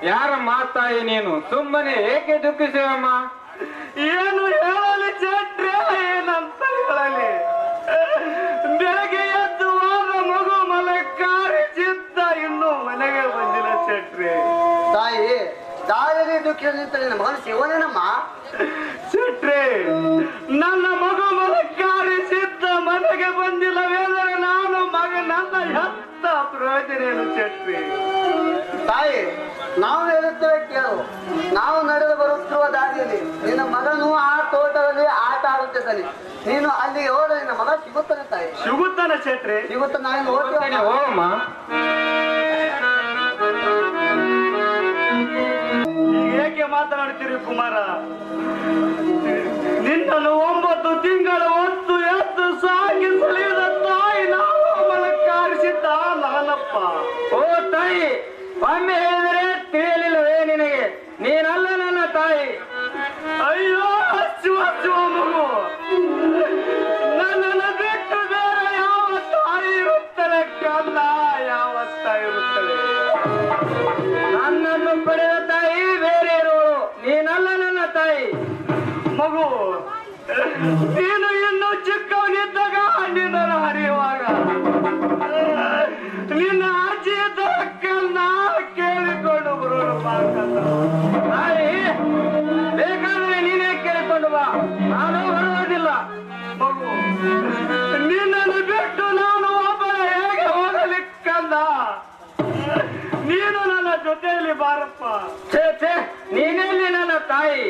ಯಾರಮ್ಮ ತಾಯಿ ನೀನು? ಸುಮ್ಮನೆ ಏಕೆ ದುಃಖಿಸುವಮ್ಮ? ಏನು ಹೇಳಲಿ ಚಟ್ರೆ, ಏನಂತ ಹೇಳಲಿ? ಬೆಳಗ್ಗೆ ಎದ್ದು ಹೋದ ಮಗು ಮಲಕಾರಿ ಚಿತ್ತ ಇನ್ನೂ ಮನೆಗೆ ಬಂದಿಲ್ಲ ಚಟ್ರೆ. ತಾಯಿ ದಾರಿ ದುಃಖ ನಿಂತ ಮಗನ ಶಿವನೇನಮ್ಮ? ಚಟ್ರೆ, ನನ್ನ ಮಗು ಮಲಕಾರಿ ಸಿದ್ಧ ಮನೆಗೆ ಬಂದಿಲ್ಲವೇಂದರೆ ನಾನು ಮಗನನ್ನ ಹೆತ್ತ ಪ್ರಯೋಜನ ಏನು ಚಟ್ರೆ? ತಾಯಿ ನಾವು ಹೇಳುತ್ತೇವೆ ಕೇಳು. ನಾವು ನಡೆದು ಬರುತ್ತಿರುವ ದಾರಿಯಲ್ಲಿ ನಿನ್ನ ಮಗನು ಆ ತೋಟದಲ್ಲಿ ಆಟ ಆಡುತ್ತಿದ್ದಾನೆ. ನೀನು ಅಲ್ಲಿಗೆ ಹೋದ್ರೆ ನಿನ್ನ ಮಗ ಸಿಗುತ್ತಾನೆ ತಾಯಿ. ಸಿಗುತ್ತಾನೆ ಚಟ್ರೆ? ಸಿಗುತ್ತ ನಾನು ಹೋಗ್ತೇನೆ. ಹೋಗಮ್ಮ. ಈಗ ಏಕೆ ಮಾತನಾಡ್ತೀರಿ ಕುಮಾರ? ನಿನ್ನನ್ನು 9 ತಿಂಗಳು ಹೊತ್ತು ಎದ್ದು ಸಾಗಿ ಸಲಿದ ತಾಯಿ ನಾವು ಮಲಕಾರಿಸಿದ್ದ ನಾನಪ್ಪ. ಓ ತಾಯಿ, ಒಮ್ಮೆ ಹೇಳಿದರೆ ತಿಳಿಯಲಿಲ್ಲವೇ ನಿನಗೆ? ನೀನಲ್ಲ ನನ್ನ ತಾಯಿ. ಅಯ್ಯೋ ಹಚ್ಚುವ ಮಗು, ನನ್ನನ್ನು ಬಿಟ್ಟು ಬೇರೆ ಯಾವ ತಾಯಿ ಇರುತ್ತದೆ ಕಲ್ಲ? ಯಾವ ತಾಯಿ ಇರುತ್ತದೆ? ನನ್ನನ್ನು ಪಡೆದ ತಾಯಿ ಬೇರೆ ಇರುವಳು, ನೀನಲ್ಲ ನನ್ನ ತಾಯಿ. ಮಗು, ನೀನು ಇನ್ನೂ ಚಿಕ್ಕವನಿದ್ದಾಗ ನಿನ್ನನ್ನು ಹರಿಯುವಾಗ ನಿನ್ನ ಅಜ್ಜಿ ಇದ್ದಕ್ಕನ್ನ ಕೇಳಿಕೊಂಡು ಬರೋಣ ಮಾಡ್ಕಂತ. ತಾಯಿ, ಬೇಕಾದ್ರೆ ನೀನೇ ಕೇಳಿಕೊಂಡು ಬಾ, ನಾನು ಬರುವುದಿಲ್ಲ. ಮಗು, ನಿನ್ನನ್ನು ಬಿಟ್ಟು ನಾನು ಒಬ್ಬನ ಹೇಗೆ ಹೋಗಲಿಕ್ಕಂದ? ನೀನು ನನ್ನ ಜೊತೆಯಲ್ಲಿ ಬಾರಪ್ಪ. ಛೇ, ನೀನೆಲ್ಲಿ ನನ್ನ ತಾಯಿ?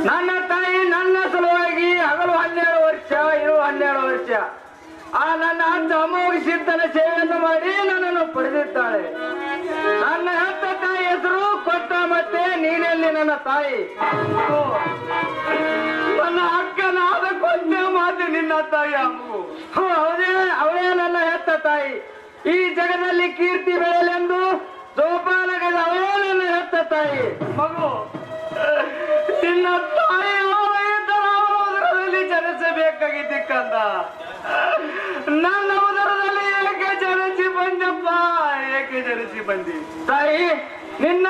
ನನ್ನ ತಾಯಿ ನನ್ನ ಸಲುವಾಗಿ ಹಗಲು 12 ವರ್ಷ, ಇರು 12 ವರ್ಷ ಆ ನನ್ನ ಅಜ್ಜ ಅಮ್ಮೋಗಿ ಸಿದ್ಧನ ಸೇವೆಯನ್ನು ಮಾಡಿ ನನ್ನನ್ನು ಪಡೆದಿದ್ದಾಳೆ. ನನ್ನ ಹೆತ್ತ ತಾಯಿ ಹೆಸರು ಕೊಟ್ಟ, ಮತ್ತೆ ನೀನೆಲ್ಲಿ ನನ್ನ ತಾಯಿ? ನನ್ನ ಅಕ್ಕನಾದ ಕೊಂದೆ ಮಾತೆ ನಿನ್ನ ತಾಯಿ ಅಮ್ಮು. ಅವಳೇ ನನ್ನ ಹೆತ್ತ ತಾಯಿ. ಈ ಜಗದಲ್ಲಿ ಕೀರ್ತಿ ಬೆಳೆಯಲೆಂದು ಸೋಪಾನಗದ ಅವಳೇ ನನ್ನ ಹೆತ್ತ ತಾಯಿ. ಮಗು, ನಿನ್ನ ತಾಯಿ ಉದರದಲ್ಲಿ ಜನಿಸಬೇಕಾಗಿದ್ದಕ್ಕಂದ ನನ್ನ ಉದರದಲ್ಲಿ ಏಕೆ ಜನಿಸಿ ಬಂದಪ್ಪ? ಏಕೆ ಜನಿಸಿ ಬಂದಿ ತಾಯಿ? ನಿನ್ನ